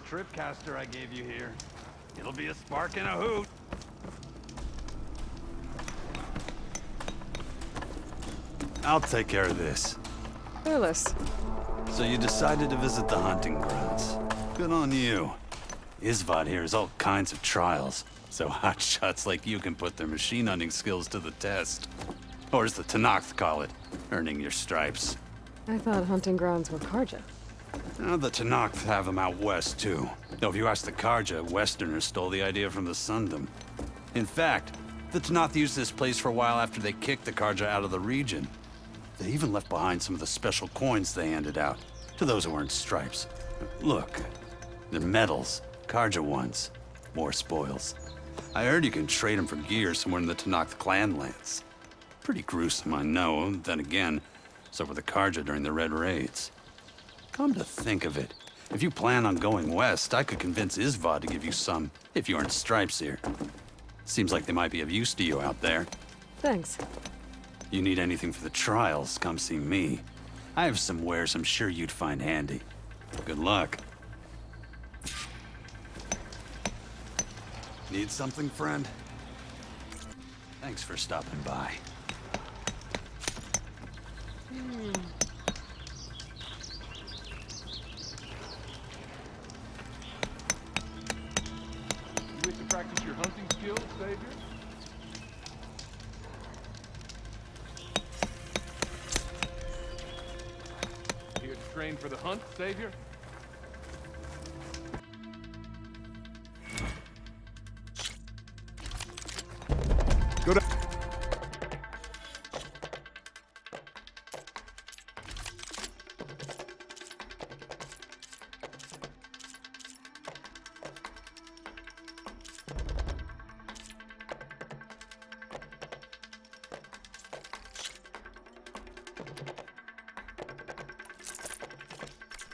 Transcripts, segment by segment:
that tripcaster I gave you here. It'll be a spark and a hoot. I'll take care of this. Clueless. So you decided to visit the hunting grounds. Good on you. Isvad here has all kinds of trials, so hotshots like you can put their machine hunting skills to the test. Or as the Tenakth call it, earning your stripes. I thought hunting grounds were Karja. Now, the Tenakth have them out west, too. Though if you ask the Karja, Westerners stole the idea from the Sundom. In fact, the Tenakth used this place for a while after they kicked the Karja out of the region. They even left behind some of the special coins they handed out, to those who earned stripes. Look, they're medals, Karja ones. More spoils. I heard you can trade them for gear somewhere in the Tenakth clan lands. Pretty gruesome, I know. Then again, so were the Karja during the Red Raids. Come to think of it, if you plan on going west, I could convince Isvad to give you some, if you earned stripes here. Seems like they might be of use to you out there. Thanks. You need anything for the trials, come see me. I have some wares I'm sure you'd find handy. Good luck. Need something, friend? Thanks for stopping by. You wish to practice your hunting skills, Savior? Here to train for the hunt, Savior? Go down.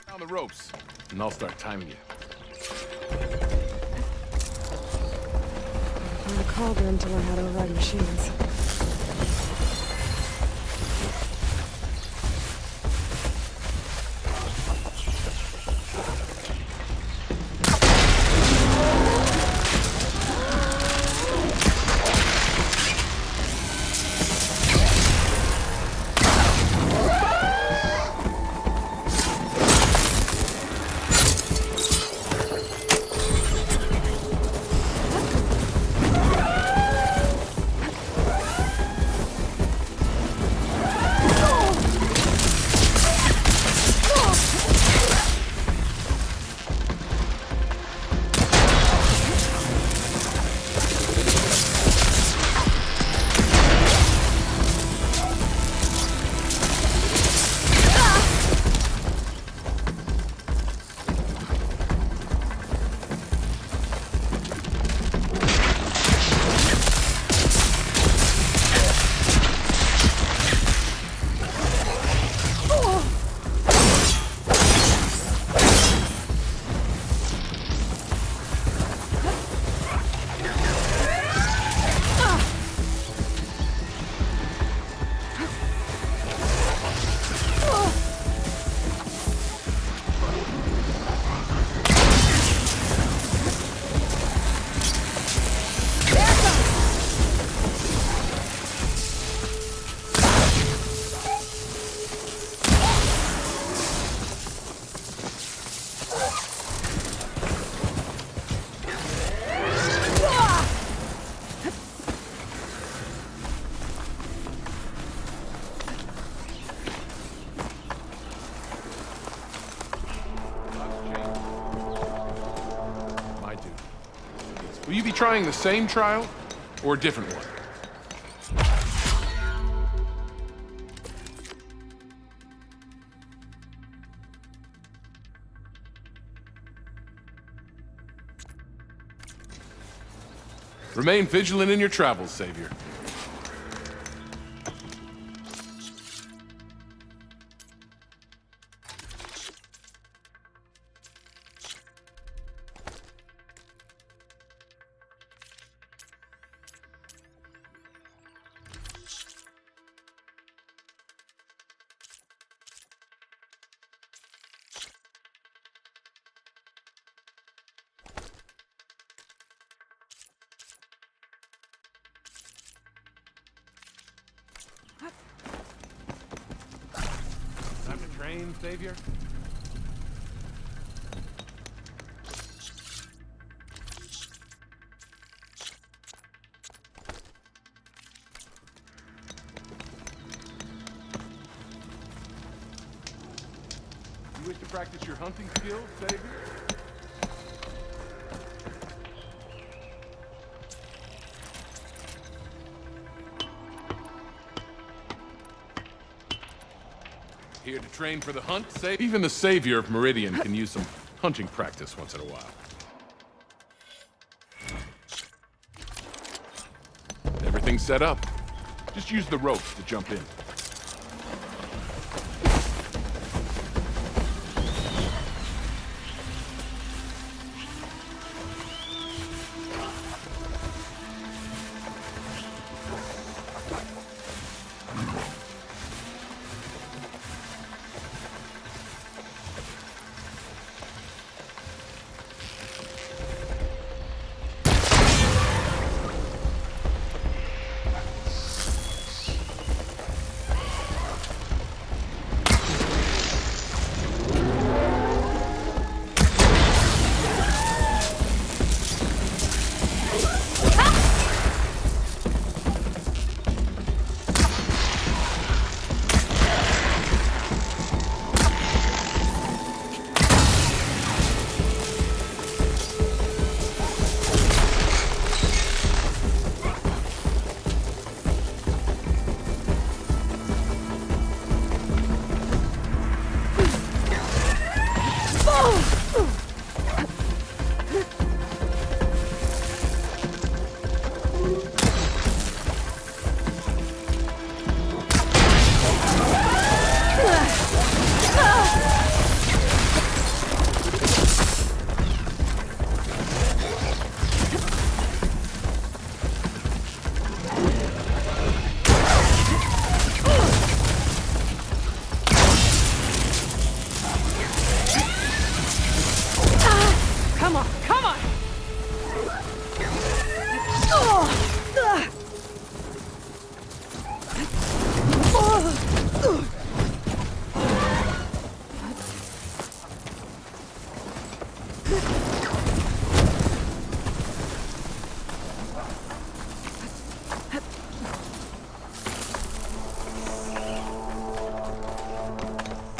Down the ropes, and I'll start timing you. I'm a cauldron to learn how to ride machines. Will you be trying the same trial, or a different one? Remain vigilant in your travels, Savior. train, Savior? You wish to practice your hunting skills, Savior? Here to train for the hunt, even the Savior of Meridian can use some hunting practice once in a while. Everything's set up. Just use the ropes to jump in.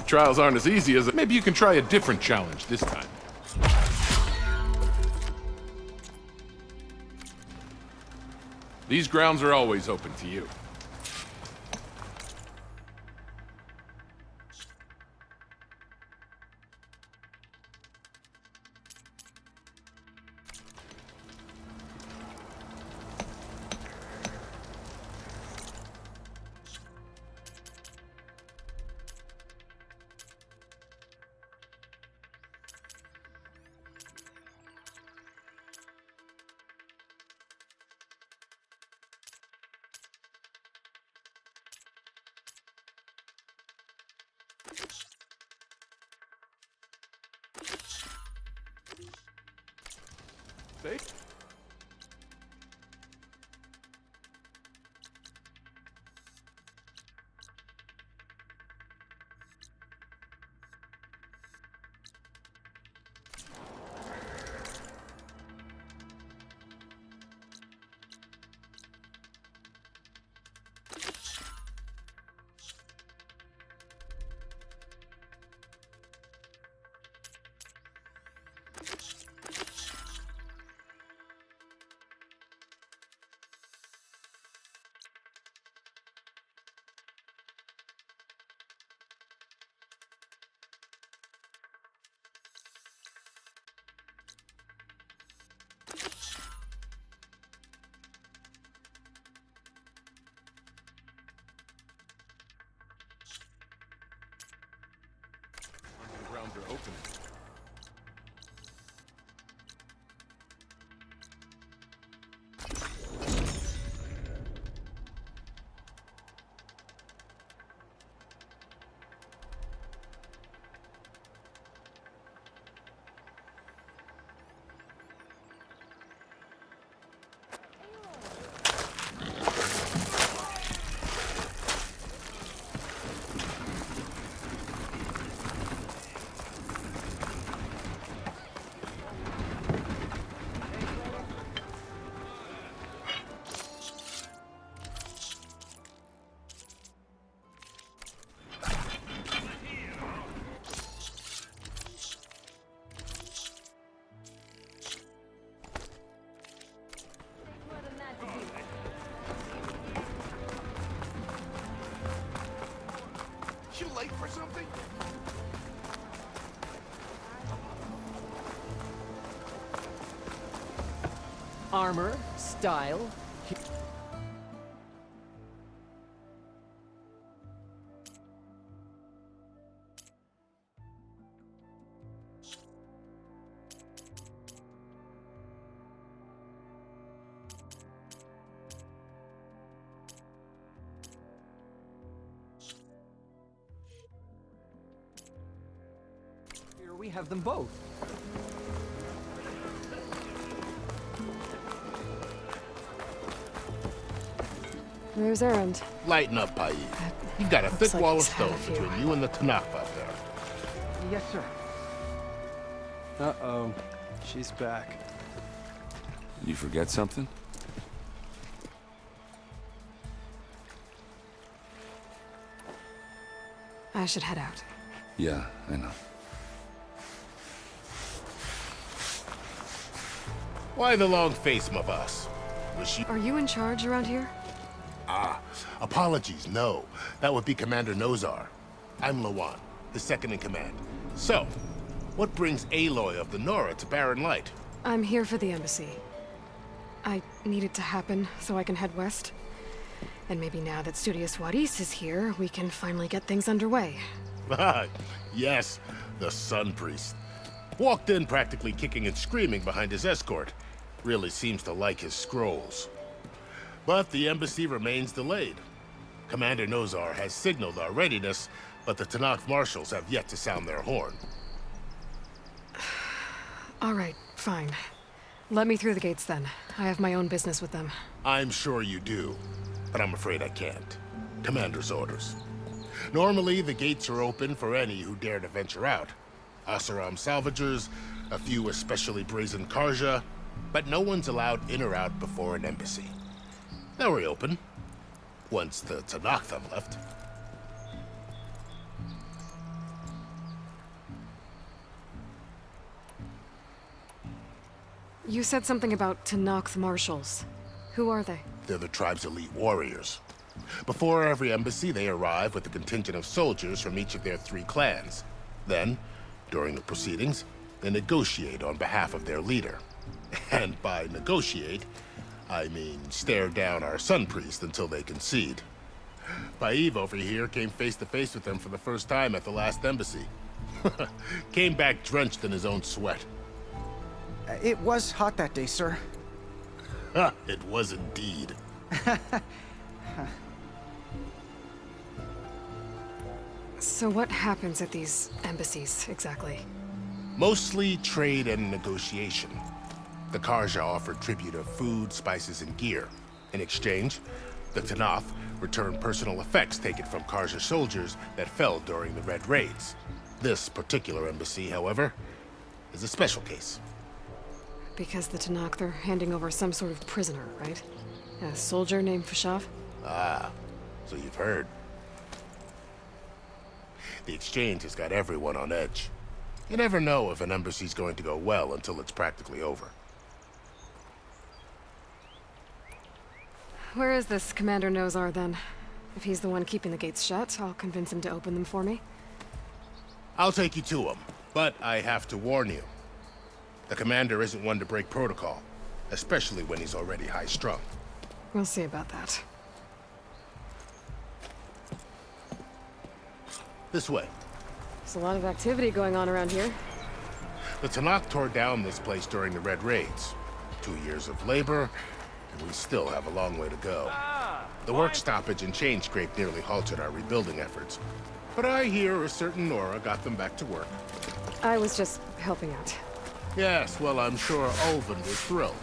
Trials aren't as easy as it. Maybe you can try a different challenge this time. These grounds are always open to you. Safe? The grounds are open. armor, style. Here we have them both. There's Erend. Lighten up, Pt.5. You've got a thick like wall of he's had a stone few. between you and the Tanakh out there. Yes, sir. Uh-oh. She's back. You forget something? I should head out. Yeah, I know. Why the long face, my boss? Was she... Are you in charge around here? Apologies, no. That would be Commander Nozar. I'm Lawan, his second in command. So, what brings Aloy of the Nora to Barren Light? I'm here for the embassy. I need it to happen so I can head west. And maybe now that Studious Wadis is here, we can finally get things underway. Yes, the Sun Priest. Walked in practically kicking and screaming behind his escort. Really seems to like his scrolls. But the embassy remains delayed. Commander Nozar has signaled our readiness, but the Tanakh marshals have yet to sound their horn. All right, fine. Let me through the gates then. I have my own business with them. I'm sure you do, but I'm afraid I can't. Commander's orders. Normally, the gates are open for any who dare to venture out. Asaram salvagers, a few especially brazen Karja, but no one's allowed in or out before an embassy. They'll reopen, once the Tanakh have left. You said something about Tanakh marshals. Who are they? They're the tribe's elite warriors. Before every embassy, they arrive with a contingent of soldiers from each of their 3 clans. Then, during the proceedings, they negotiate on behalf of their leader. And by negotiate, I mean stare down our Sun Priest until they concede. Pt.5 over here came face to face with them for the first time at the last embassy. Came back drenched in his own sweat. It was hot that day, sir. It was indeed. So what happens at these embassies, exactly? Mostly trade and negotiation. The Karja offered tribute of food, spices, and gear. In exchange, the Tanakh returned personal effects taken from Karja soldiers that fell during the Red Raids. This particular embassy, however, is a special case. Because the Tanakh, they're handing over some sort of prisoner, right? A soldier named Fashav? Ah, so you've heard. The exchange has got everyone on edge. You never know if an embassy's going to go well until it's practically over. Where is this Commander Nozar, then? If he's the one keeping the gates shut, I'll convince him to open them for me. I'll take you to him, but I have to warn you. The commander isn't one to break protocol, especially when he's already high-strung. We'll see about that. This way. There's a lot of activity going on around here. The Tanakh tore down this place during the Red Raids. 2 years of labor, and we still have a long way to go. The work stoppage and chain scrape nearly halted our rebuilding efforts. But I hear a certain Nora got them back to work. I was just helping out. Yes, well, I'm sure Ulvin was thrilled.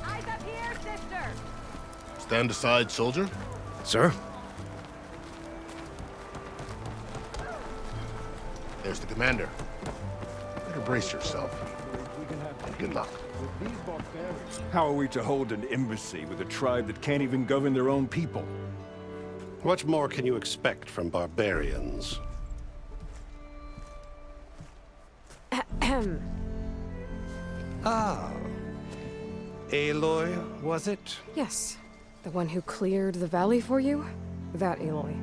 Eyes up here, sister! Stand aside, soldier. Sir? There's the commander. Better brace yourself. And good luck. How are we to hold an embassy with a tribe that can't even govern their own people? What more can you expect from barbarians? Ah. Aloy, was it? Yes. The one who cleared the valley for you? That Aloy.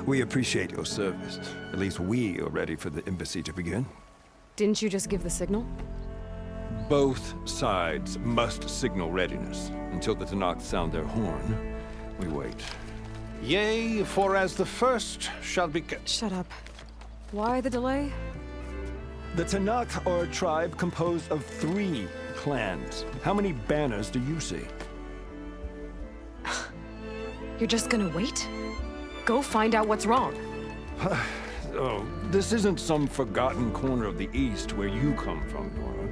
We appreciate your service. At least we are ready for the embassy to begin. Didn't you just give the signal? Both sides must signal readiness. Until the Tanakh sound their horn, we wait. Yea, for as the first shall be... Shut up. Why the delay? The Tanakh are a tribe composed of 3 clans. How many banners do you see? You're just gonna wait? Go find out what's wrong. Oh, this isn't some forgotten corner of the East where you come from, Dora.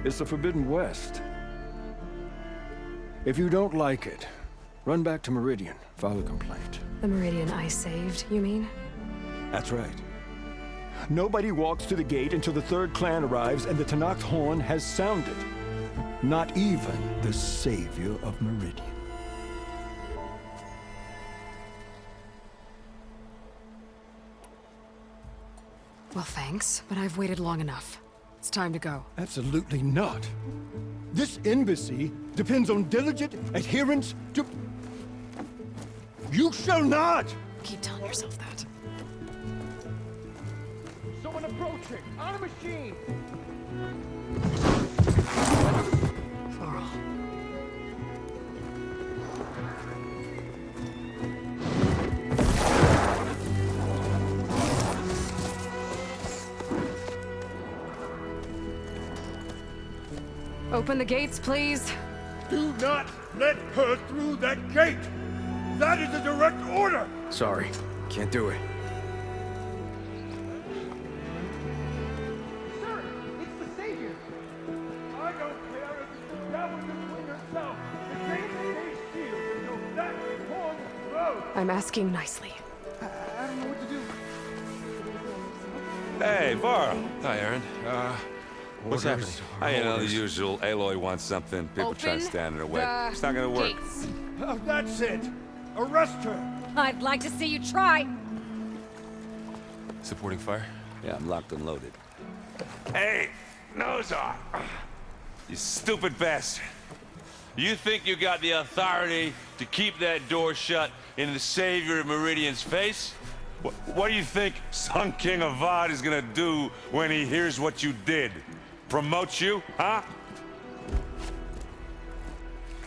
It's the Forbidden West. If you don't like it, run back to Meridian, file a complaint. The Meridian I saved, you mean? That's right. Nobody walks to the gate until the 3rd clan arrives and the Tanakh's horn has sounded. Not even the savior of Meridian. Well, thanks, but I've waited long enough. It's time to go. Absolutely not. This embassy depends on diligent adherence to... You shall not! Keep telling yourself that. Someone approaching! On a machine! Varl. Open the gates, please. Do not let her through that gate! That is a direct order! Sorry, can't do it. Sir, it's the Savior! I don't care if it's the devil between herself. The gate stays sealed until that horn blows. I'm asking nicely. I don't know what to do. Hey, Varl. Hi, Aaron. What's happening? You know, the usual. Aloy wants something. People try to Open stand in her way. the It's not gonna work. gates. Oh, that's it! Arrest her! I'd like to see you try. Supporting fire? Yeah, I'm locked and loaded. Hey, nose off! You stupid bastard. You think you got the authority to keep that door shut in the savior of Meridian's face? What do you think Sun King Avad is gonna do when he hears what you did? Promote you, huh?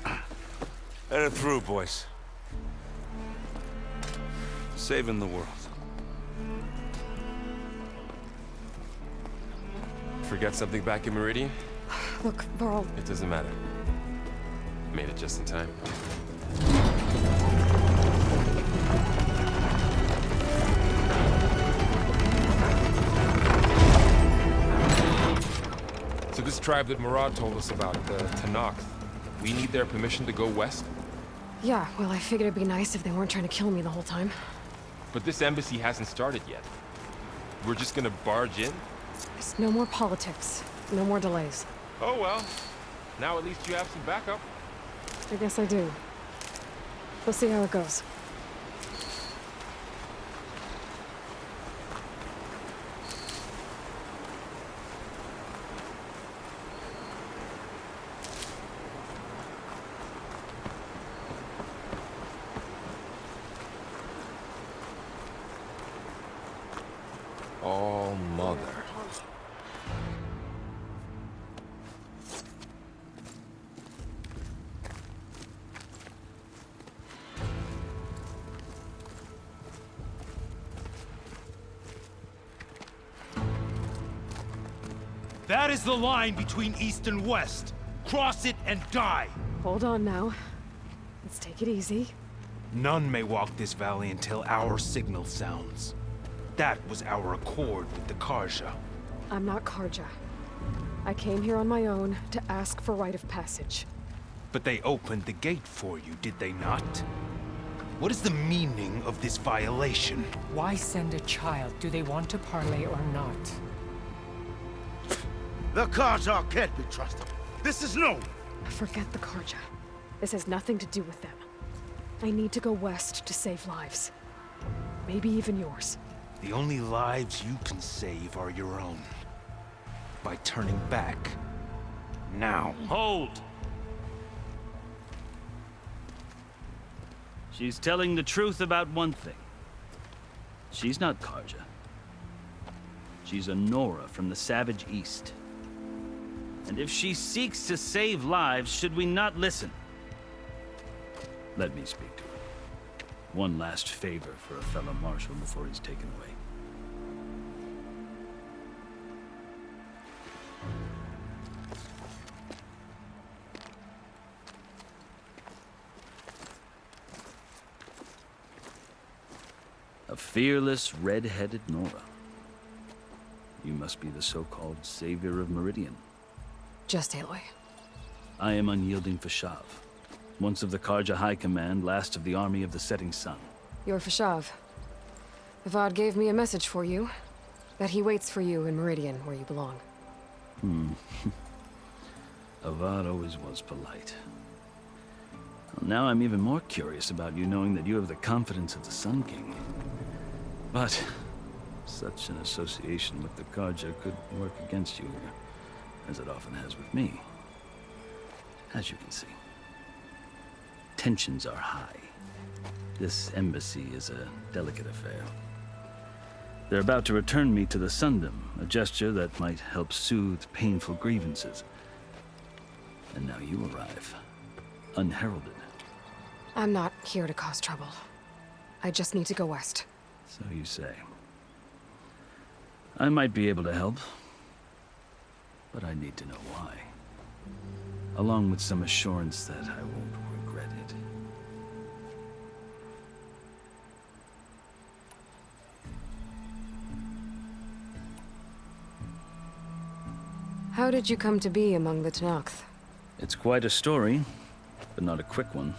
Let her through, boys. Saving the world. Forget something back in Meridian? Look, Varl, It doesn't matter. Made it just in time. So this tribe that Murad told us about, the Tanakh, we need their permission to go west? yeah, well, I figured it'd be nice if they weren't trying to kill me the whole time. But this embassy hasn't started yet. We're just gonna barge in? There's no more politics. No more delays. Oh well. Now at least you have some backup. I guess I do. We'll see how it goes. All mother. That is the line between East and West. Cross it and die. Hold on now. Let's take it easy. None may walk this valley until our signal sounds. That was our accord with the Karja. I'm not Karja. I came here on my own to ask for rite of passage. But they opened the gate for you, did they not? What is the meaning of this violation? Why send a child? Do they want to parley or not? The Karja can't be trusted. This is known. Forget the Karja. This has nothing to do with them. I need to go west to save lives. Maybe even yours. The only lives you can save are your own. By turning back. Now. Hold! She's telling the truth about one thing. She's not Karja. She's a Nora from the Savage East. And if she seeks to save lives, should we not listen? Let me speak to her. One last favor for a fellow marshal before he's taken away. A fearless, red-headed Nora. You must be the so-called savior of Meridian. Just Aloy. I am unyielding Fashav, once of the Karja High Command, last of the army of the Setting Sun. You're Fashav. Avad gave me a message for you. That he waits for you in Meridian, where you belong. Avad always was polite. Well, now I'm even more curious about you knowing that you have the confidence of the Sun King. But such an association with the Karja could work against you here, as it often has with me. As you can see, tensions are high. This embassy is a delicate affair. They're about to return me to the Sundom, a gesture that might help soothe painful grievances. And now you arrive, unheralded. I'm not here to cause trouble. I just need to go west. So you say. I might be able to help, but I need to know why. Along with some assurance that I won't regret it. How did you come to be among the Tenakth? It's quite a story, but not a quick one.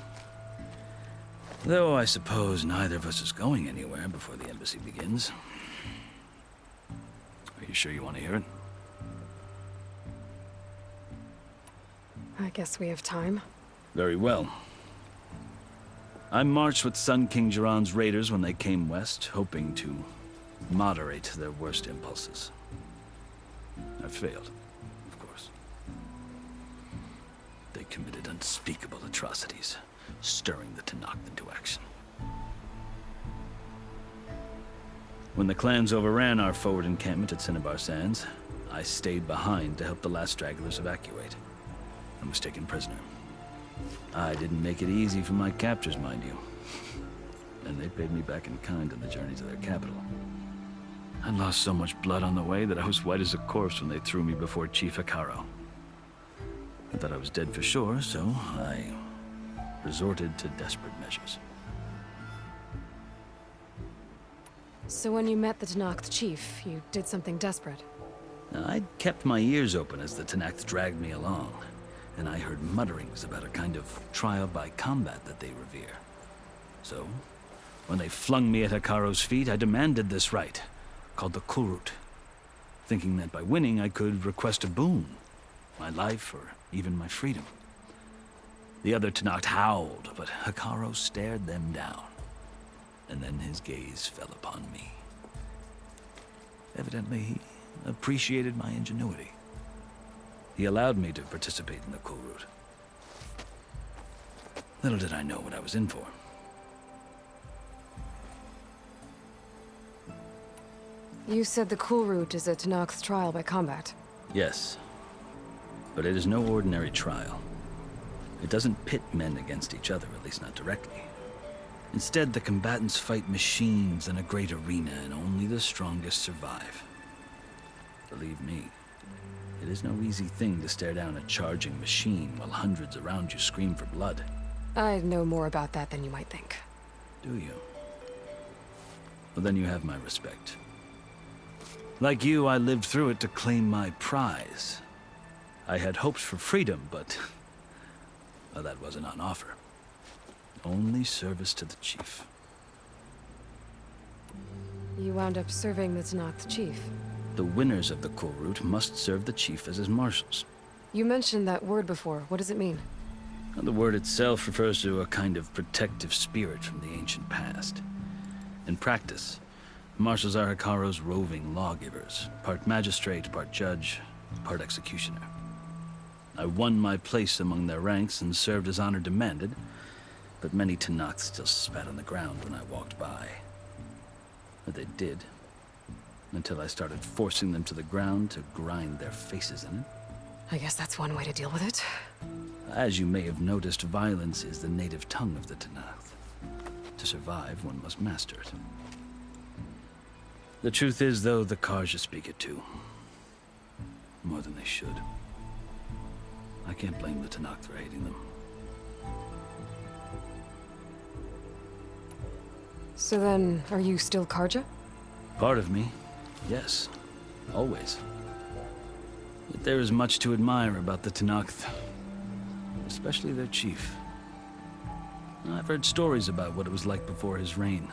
Though I suppose neither of us is going anywhere before the embassy begins. Are you sure you want to hear it? I guess we have time. Very well. I marched with Sun King Jiran's raiders when they came west, hoping to moderate their worst impulses. I failed, of course. They committed unspeakable atrocities, stirring the Tenakth into action. When the clans overran our forward encampment at Cinnabar Sands, I stayed behind to help the last stragglers evacuate. I was taken prisoner. I didn't make it easy for my captors, mind you. And they paid me back in kind on the journey to their capital. I lost so much blood on the way that I was white as a corpse when they threw me before Chief Hekaro. I thought I was dead for sure, so I resorted to desperate measures. So when you met the Tenakth chief, you did something desperate? I'd kept my ears open as the Tenakth dragged me along, and I heard mutterings about a kind of trial by combat that they revere. So, when they flung me at Hekaro's feet, I demanded this right, called the Kulrut, thinking that by winning I could request a boon, my life or even my freedom. The other Tenakth howled, but Hekaro stared them down, and then his gaze fell upon me. Evidently, he appreciated my ingenuity. He allowed me to participate in the Kulrut. Little did I know what I was in for. You said the Kulrut is a Tenakth trial by combat. Yes, but it is no ordinary trial. It doesn't pit men against each other, at least not directly. Instead, the combatants fight machines in a great arena, and only the strongest survive. Believe me, it is no easy thing to stare down a charging machine while hundreds around you scream for blood. I know more about that than you might think. Do you? Well, then you have my respect. Like you, I lived through it to claim my prize. I had hopes for freedom, but well, that wasn't on offer. Only service to the chief. You wound up serving the Tenakth chief. The winners of the Kulrut must serve the chief as his marshals. You mentioned that word before. What does it mean? The word itself refers to a kind of protective spirit from the ancient past. In practice, marshals are Hekaro's roving lawgivers, part magistrate, part judge, part executioner. I won my place among their ranks and served as honor demanded, but many Tenakth still spat on the ground when I walked by. Or they did, until I started forcing them to the ground to grind their faces in it. I guess that's one way to deal with it. As you may have noticed, violence is the native tongue of the Tenakth. To survive, one must master it. The truth is, though, the Karja speak it too. More than they should. I can't blame the Tenakth for hating them. So then, are you still Karja? Part of me, yes. Always. Yet there is much to admire about the Tenakth. Especially their chief. I've heard stories about what it was like before his reign.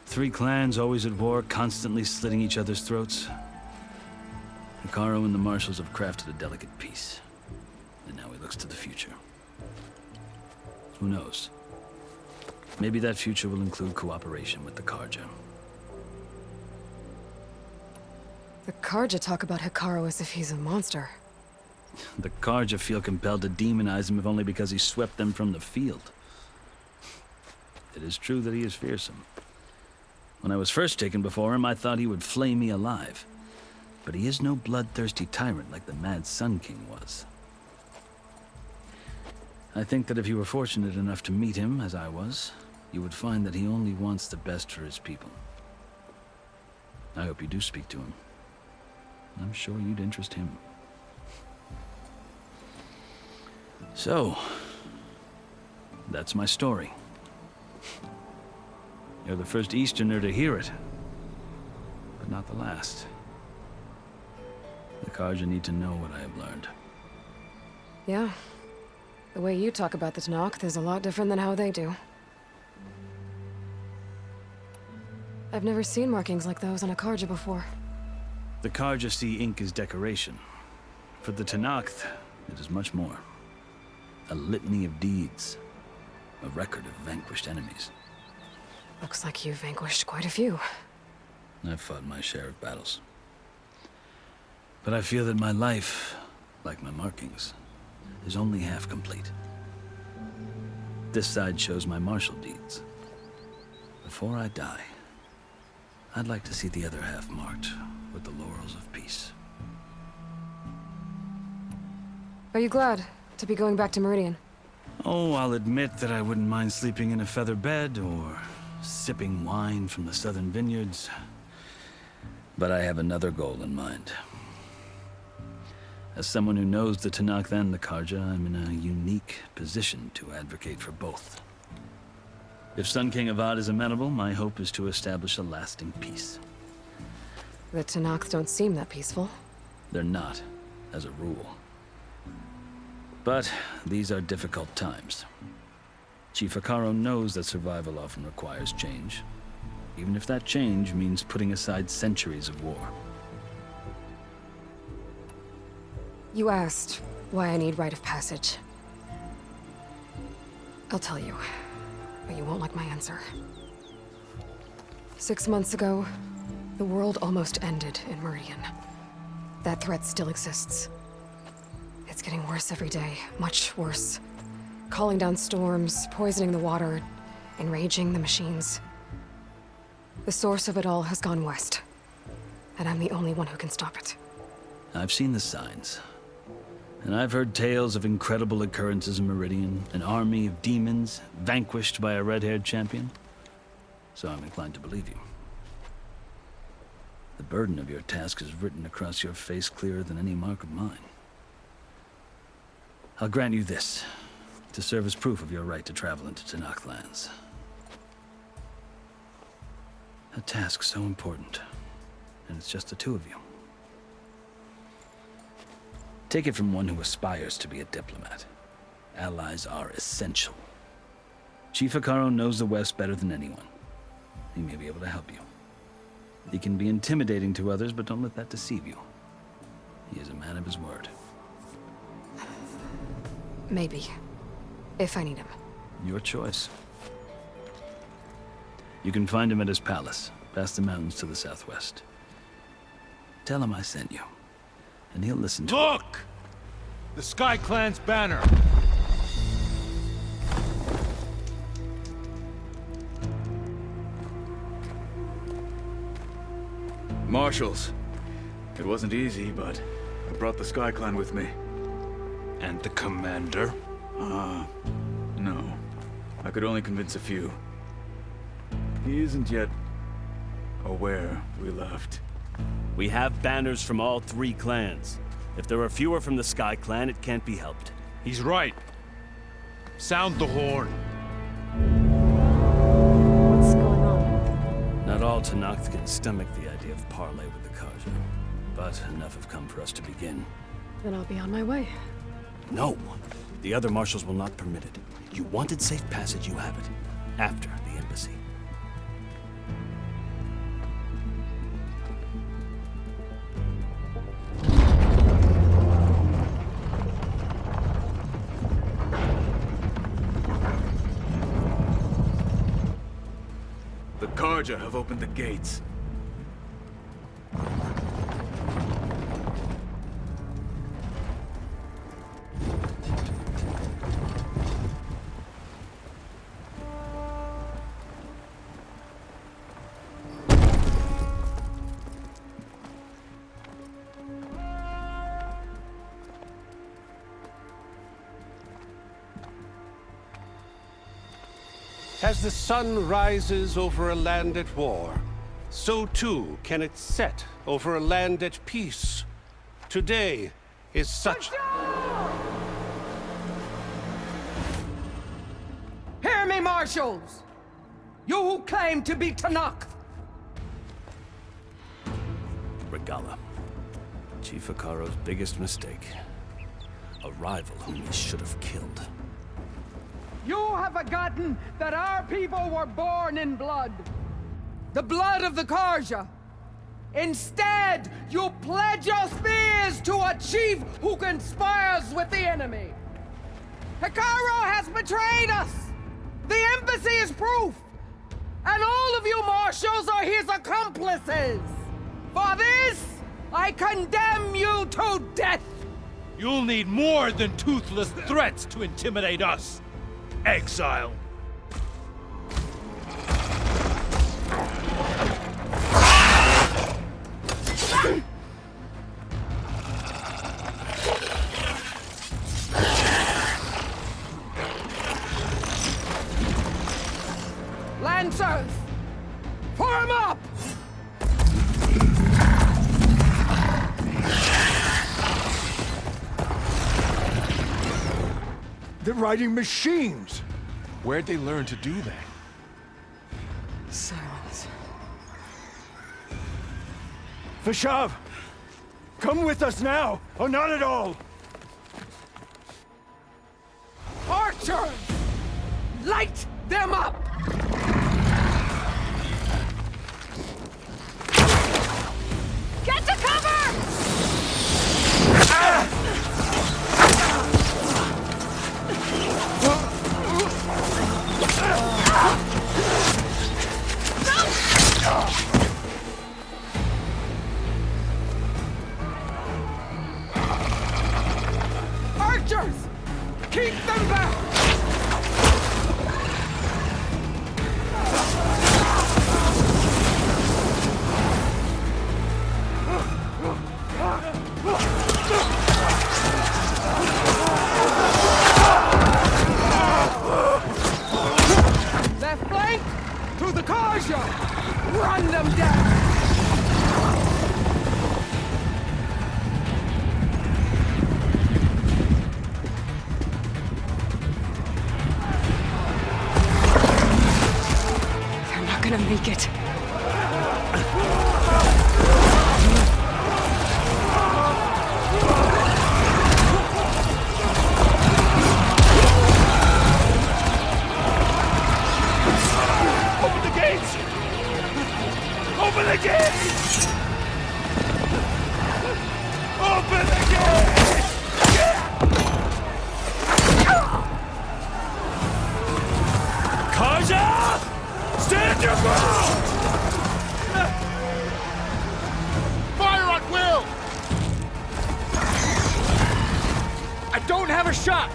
3 clans always at war, constantly slitting each other's throats. Hekarro and the marshals have crafted a delicate peace. And now he looks to the future. Who knows? Maybe that future will include cooperation with the Karja. The Karja talk about Hekarro as if he's a monster. The Karja feel compelled to demonize him if only because he swept them from the field. It is true that he is fearsome. When I was first taken before him, I thought he would flay me alive. But he is no bloodthirsty tyrant like the Mad Sun King was. I think that if you were fortunate enough to meet him, as I was, you would find that he only wants the best for his people. I hope you do speak to him. I'm sure you'd interest him. So, that's my story. You're the first Easterner to hear it, but not the last. The Karja need to know what I have learned. Yeah. The way you talk about the Tenakth is a lot different than how they do. I've never seen markings like those on a Karja before. The Karja see ink as decoration. For the Tenakth, it is much more. A litany of deeds. A record of vanquished enemies. Looks like you've vanquished quite a few. I've fought my share of battles. But I feel that my life, like my markings, is only half complete. This side shows my martial deeds. Before I die, I'd like to see the other half marked with the laurels of peace. Are you glad to be going back to Meridian? Oh, I'll admit that I wouldn't mind sleeping in a feather bed or sipping wine from the southern vineyards. But I have another goal in mind. As someone who knows the Tenakth and the Karja, I'm in a unique position to advocate for both. If Sun King Avad is amenable, my hope is to establish a lasting peace. The Tenakth don't seem that peaceful. They're not, as a rule. But these are difficult times. Chief Hekarro knows that survival often requires change, even if that change means putting aside centuries of war. You asked why I need rite of passage. I'll tell you, but you won't like my answer. 6 months ago, the world almost ended in Meridian. That threat still exists. It's getting worse every day, much worse. Calling down storms, poisoning the water, enraging the machines. The source of it all has gone west, and I'm the only one who can stop it. I've seen the signs. And I've heard tales of incredible occurrences in Meridian, an army of demons vanquished by a red-haired champion. So I'm inclined to believe you. The burden of your task is written across your face clearer than any mark of mine. I'll grant you this, to serve as proof of your right to travel into Tenakth lands. A task so important, and it's just the two of you. Take it from one who aspires to be a diplomat. Allies are essential. Chief Hekarro knows the West better than anyone. He may be able to help you. He can be intimidating to others, but don't let that deceive you. He is a man of his word. Maybe. If I need him. Your choice. You can find him at his palace, past the mountains to the southwest. Tell him I sent you, and he'll listen to Look! The Sky Clan's banner! Marshals. It wasn't easy, but I brought the Sky Clan with me. And the commander? No. I could only convince a few. He isn't yet aware we left. We have banners from all 3 clans. If there are fewer from the Sky Clan, it can't be helped. He's right. Sound the horn. What's going on? Not all Tenakth can stomach the idea of parley with the Karja, but enough have come for us to begin. Then I'll be on my way. No! The other marshals will not permit it. You wanted safe passage, you have it. After the embassy. The Karja have opened the gates. As the sun rises over a land at war, so too can it set over a land at peace. Today is such... Hear me, marshals! You who claim to be Tenakth! Regala. Chief Hikaro's biggest mistake. A rival whom we should have killed. You have forgotten that our people were born in blood. The blood of the Karja. Instead, you pledge your spears to a chief who conspires with the enemy. Hikaro has betrayed us! The embassy is proof! And all of you marshals are his accomplices! For this, I condemn you to death! You'll need more than toothless threats to intimidate us. Exile. Lancers! Form up! They're riding machines! Where'd they learn to do that? Silence. Vashav! Come with us now, or not at all! Archers! Light them up! Get to cover! Archers! Keep them back! Left flank! To the Karja! Run them down! They're not gonna make it. Open the gates! Open the gates! Open the gates! Karja! Stand your ground! Fire at will! I don't have a shot!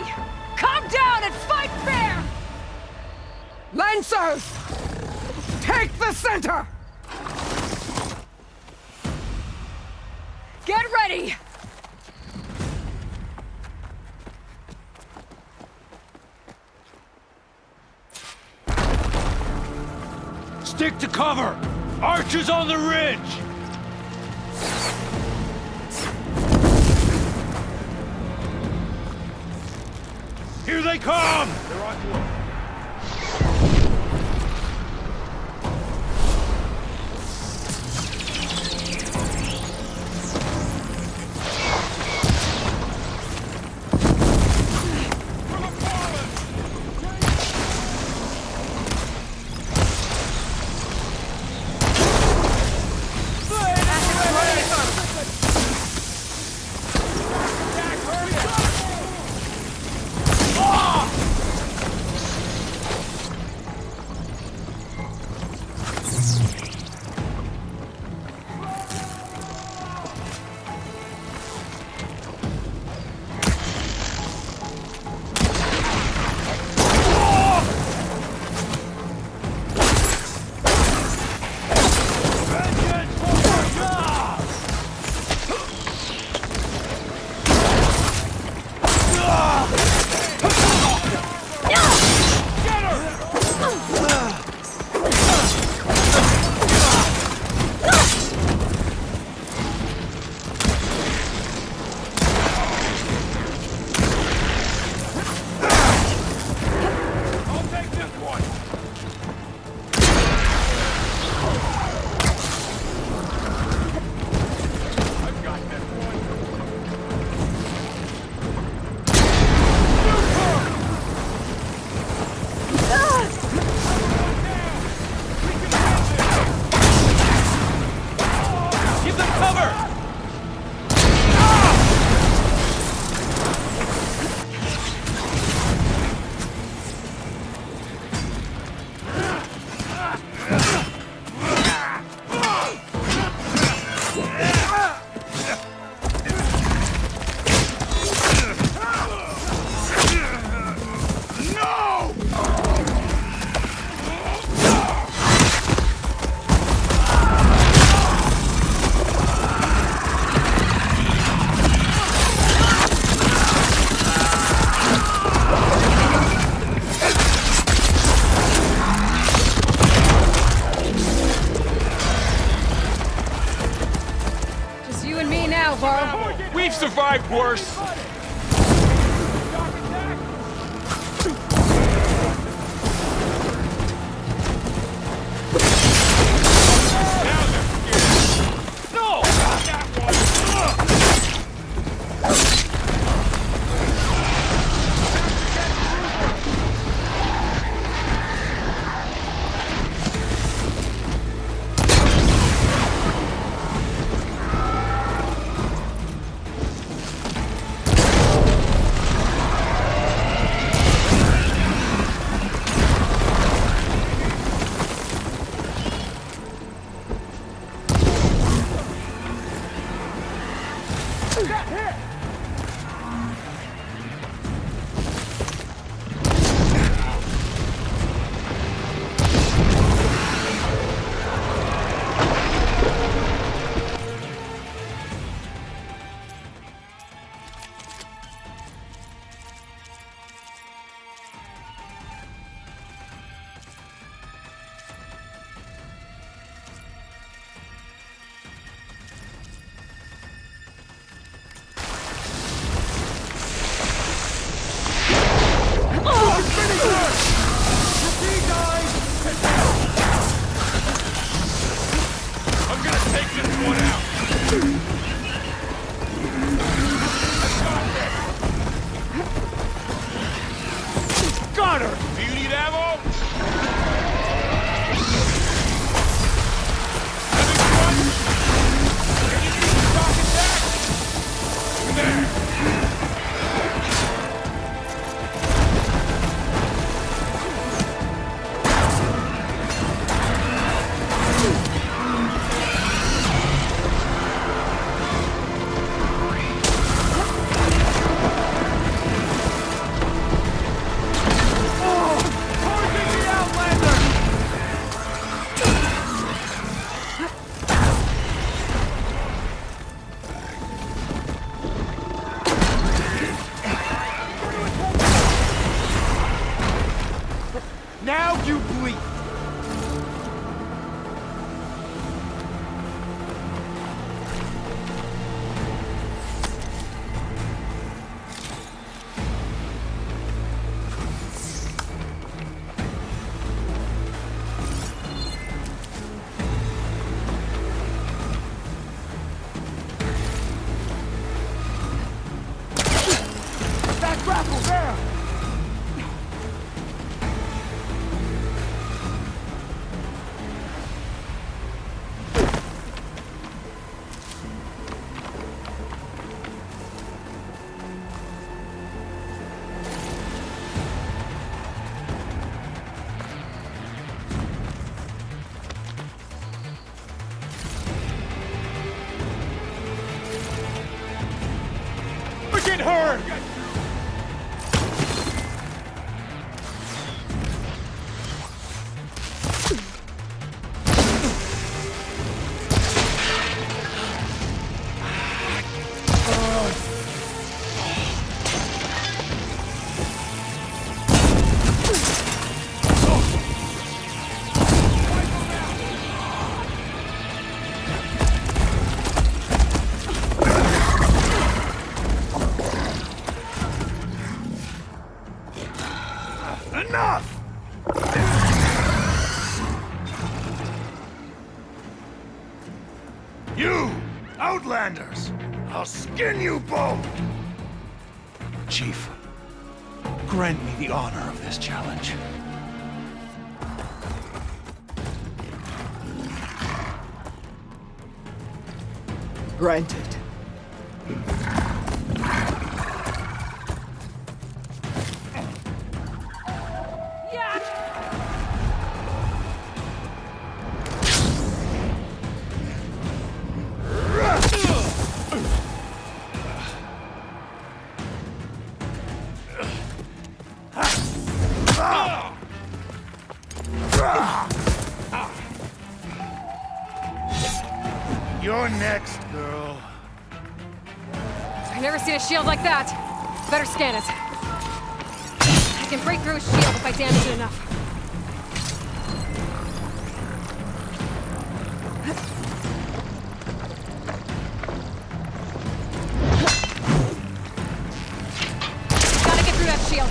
ready! Calm down and fight fair! Lancers! Take the center! Get ready! Stick to cover! Archers on the ridge! Here they come! They're on your... We've survived worse! Now you bleed! That grapple there! Look at her! Enough! You, Outlanders! I'll skin you both! Chief, grant me the honor of this challenge. Granted. You're next, girl. I've never seen a shield like that. Better scan it. I can break through a shield if I damage it enough. Gotta get through that shield.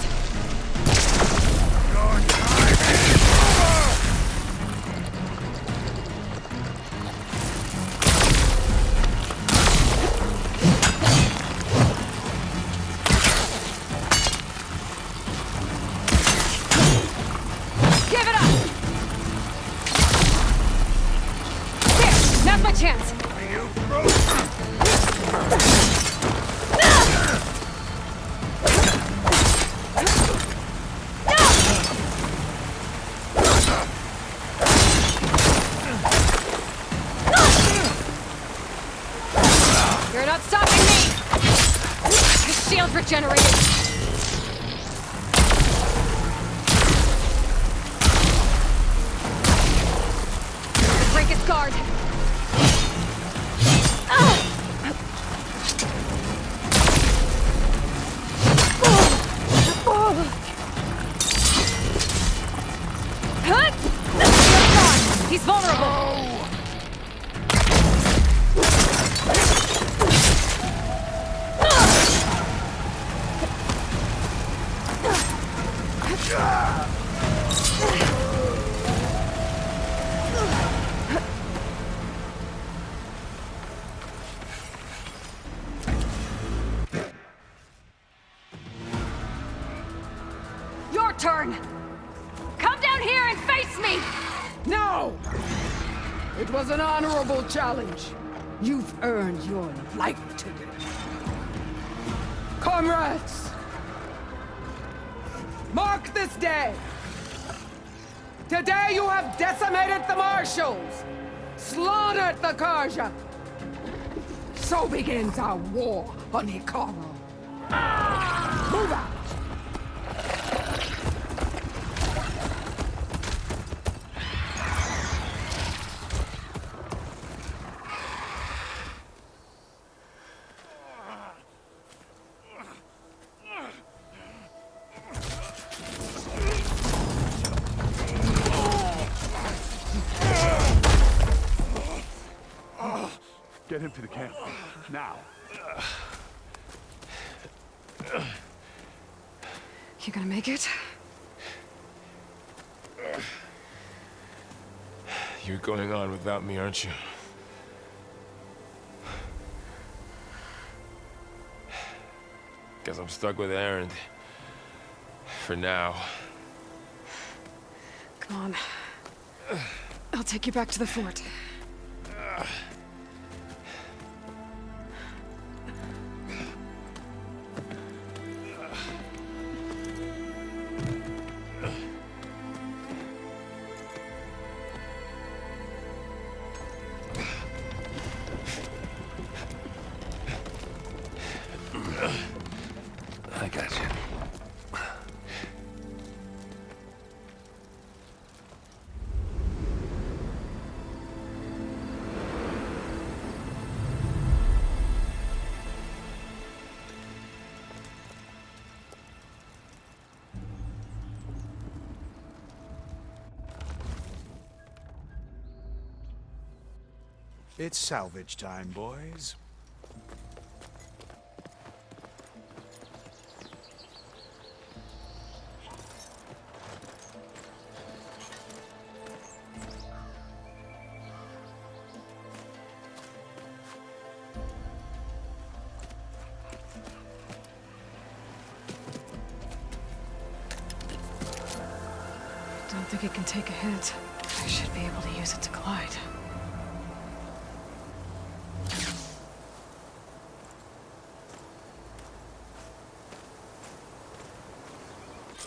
Give it up! There! Now's my chance! You're not stopping me! The shield's regenerated! Break his guard! He's vulnerable! Your turn! Come down here and face me! No! It was an honorable challenge. You've earned your life today. Comrades! Mark this day! Today you have decimated the Marshals! Slaughtered the Karja! So begins our war on Hikaru. Move out! Get him to the camp. Now. You gonna make it? You're going on without me, aren't you? Guess I'm stuck with Aaron. For now. Come on. I'll take you back to the fort. I got you. It's salvage time, boys. Don't think it can take a hit. I should be able to use it to glide.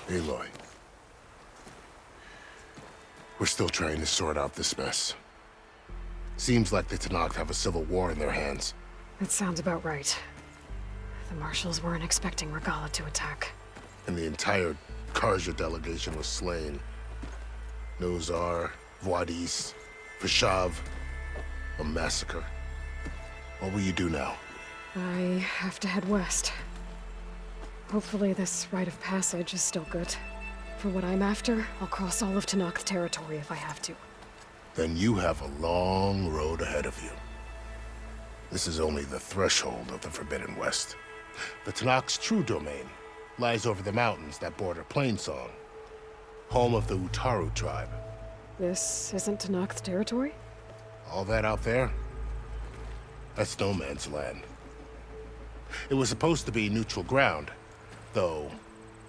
Aloy. We're still trying to sort out this mess. Seems like the Tenakth have a civil war in their hands. That sounds about right. The marshals weren't expecting Regalla to attack. And the entire Karja delegation was slain. Nozar, Voidis, Vishav, a massacre. What will you do now? I have to head west. Hopefully this rite of passage is still good. For what I'm after, I'll cross all of Tenakth territory if I have to. Then you have a long road ahead of you. This is only the threshold of the Forbidden West. The Tenakth's true domain lies over the mountains that border Plainsong, home of the Utaru tribe. This isn't Tenakth territory? All that out there? That's no man's land. It was supposed to be neutral ground, though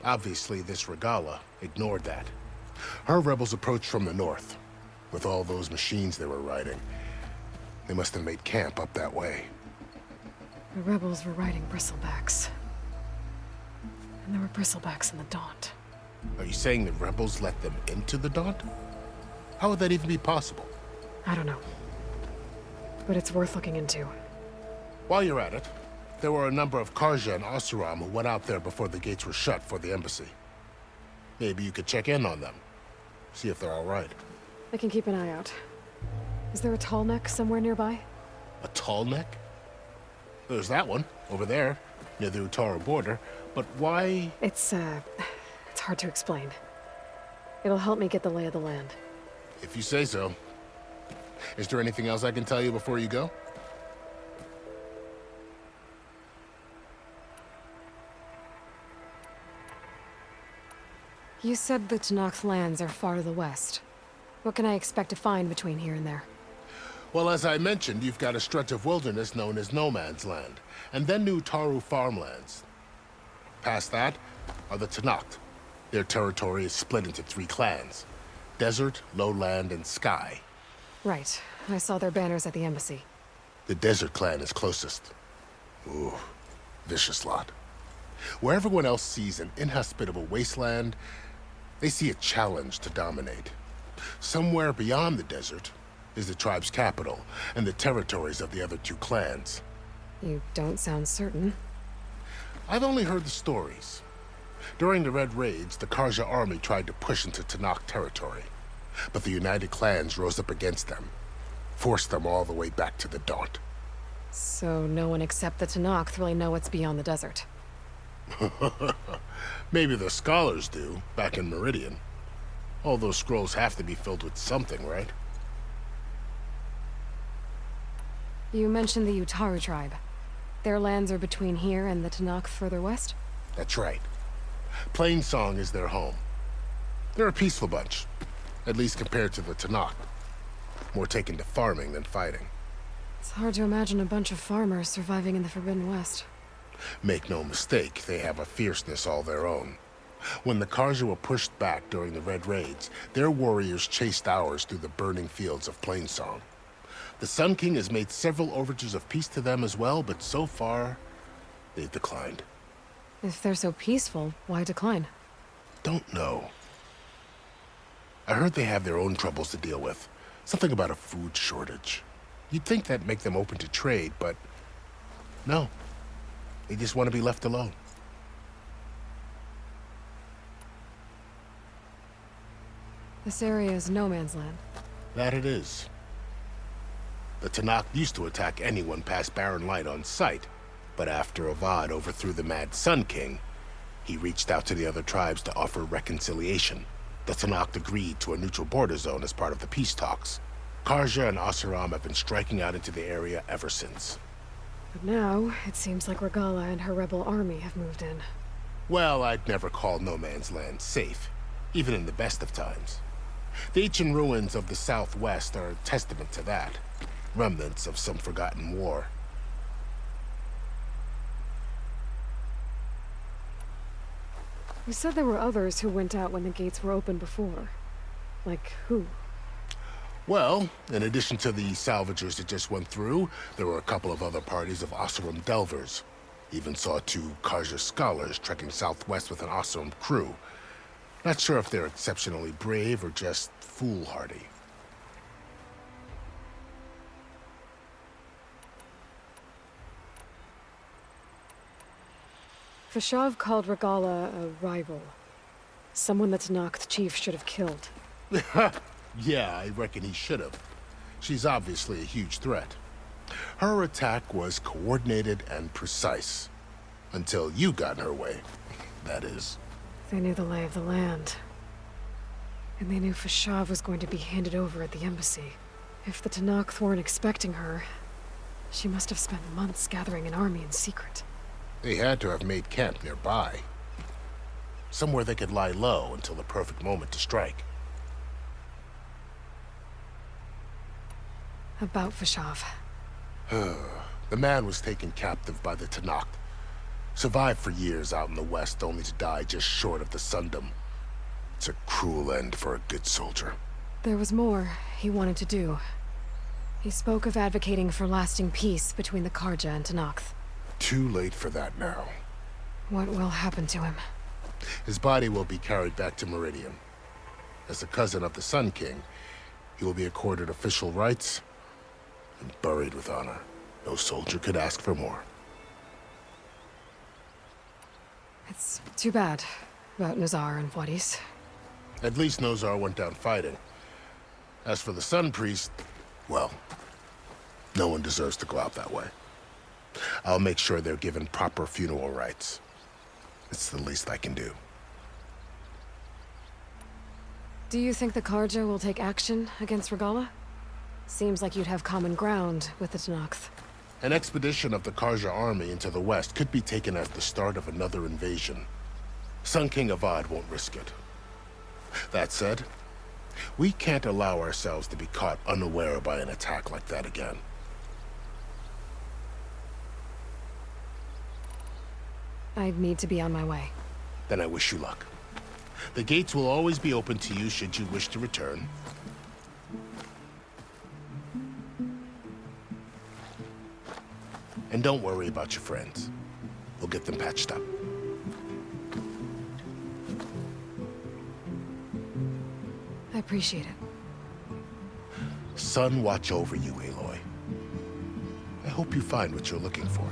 obviously this Regalla ignored that. Her rebels approached from the north, with all those machines they were riding. They must have made camp up that way. The rebels were riding bristlebacks. And there were bristlebacks in the Daunt. Are you saying the rebels let them into the Daunt? How would that even be possible? I don't know. But it's worth looking into. While you're at it, there were a number of Karja and Oseram who went out there before the gates were shut for the embassy. Maybe you could check in on them. See if they're all right. I can keep an eye out. Is there a tall neck somewhere nearby? A tall neck? There's that one, over there, near the Utaru border. But why? It's hard to explain. It'll help me get the lay of the land. If you say so. Is there anything else I can tell you before you go? You said the Tenakth lands are far to the west. What can I expect to find between here and there? Well, as I mentioned, you've got a stretch of wilderness known as No Man's Land, and then new Utaru farmlands. Past that are the Tenakth. Their territory is split into 3 clans: Desert, Lowland, and Sky. Right. I saw their banners at the embassy. The Desert clan is closest. Ooh, vicious lot. Where everyone else sees an inhospitable wasteland, they see a challenge to dominate. Somewhere beyond the desert is the tribe's capital and the territories of the other 2 clans. You don't sound certain. I've only heard the stories. During the Red Raids, the Karja army tried to push into Tenakth territory, but the United Clans rose up against them, forced them all the way back to the Daunt. So no one except the Tenakth really know what's beyond the desert. Maybe the scholars do, back in Meridian. All those scrolls have to be filled with something, right? You mentioned the Utaru tribe. Their lands are between here and the Tenakth further west? That's right. Plainsong is their home. They're a peaceful bunch, at least compared to the Tenakth. More taken to farming than fighting. It's hard to imagine a bunch of farmers surviving in the Forbidden West. Make no mistake, they have a fierceness all their own. When the Karja were pushed back during the Red Raids, their warriors chased ours through the burning fields of Plainsong. The Sun King has made several overtures of peace to them as well, but so far, they've declined. If they're so peaceful, why decline? Don't know. I heard they have their own troubles to deal with. Something about a food shortage. You'd think that'd make them open to trade, but no. They just want to be left alone. This area is no man's land. That it is. The Tenakth used to attack anyone past Barren Light on sight, but after Avad overthrew the Mad Sun King, he reached out to the other tribes to offer reconciliation. The Tenakth agreed to a neutral border zone as part of the peace talks. Karja and Oseram have been striking out into the area ever since. But now, it seems like Regala and her rebel army have moved in. Well, I'd never call no man's land safe, even in the best of times. The ancient ruins of the Southwest are a testament to that. Remnants of some forgotten war. You said there were others who went out when the gates were open before. Like who? Well, in addition to the salvagers that just went through, there were a couple of other parties of Oseram delvers. Even saw 2 Karja scholars trekking southwest with an Oseram crew. Not sure if they're exceptionally brave or just foolhardy. Fashav called Regala a rival. Someone that Tenakth chief should have killed. Yeah, I reckon he should have. She's obviously a huge threat. Her attack was coordinated and precise. Until you got in her way, that is. They knew the lay of the land. And they knew Fashav was going to be handed over at the embassy. If the Tenakth weren't expecting her, she must have spent months gathering an army in secret. They had to have made camp nearby. Somewhere they could lie low until the perfect moment to strike. About Fashav. The man was taken captive by the Tenakth. Survived for years out in the west, only to die just short of the Sundom. It's a cruel end for a good soldier. There was more he wanted to do. He spoke of advocating for lasting peace between the Karja and Tenakth. Too late for that now. What will happen to him? His body will be carried back to Meridian. As a cousin of the Sun King, he will be accorded official rights and buried with honor. No soldier could ask for more. It's too bad about Nazar and Wadis. At least Nozar went down fighting. As for the Sun Priest, well, no one deserves to go out that way. I'll make sure they're given proper funeral rites. It's the least I can do. Do you think the Karja will take action against Regala? Seems like you'd have common ground with the Tenakth. An expedition of the Karja army into the west could be taken as the start of another invasion. Sun King Avad won't risk it. That said, we can't allow ourselves to be caught unaware by an attack like that again. I'd need to be on my way. Then I wish you luck. The gates will always be open to you should you wish to return. And don't worry about your friends. We'll get them patched up. I appreciate it. Sun watch over you, Aloy. I hope you find what you're looking for.